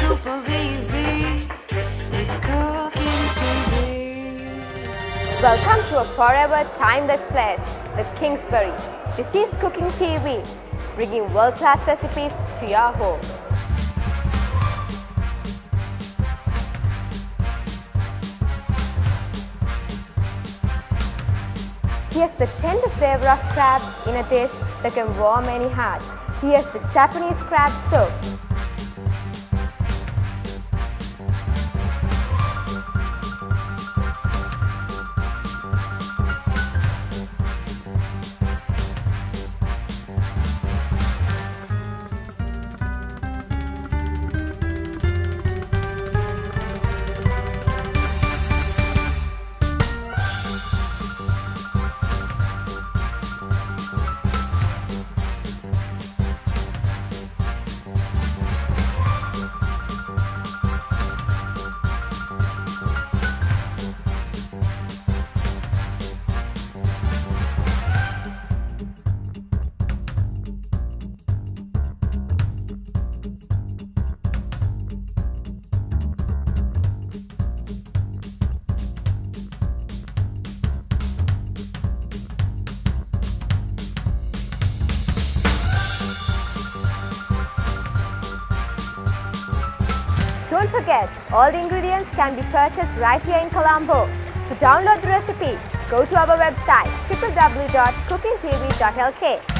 super easy. It's cooking TV. Welcome to a forever timeless place with Kingsbury. This is Cooking TV, bringing world-class recipes to your home. Here's the tender flavor of crab in a dish that can warm any heart. Here's the Japanese crab soup. Don't forget, all the ingredients can be purchased right here in Colombo. To download the recipe, go to our website www.cookingtv.lk.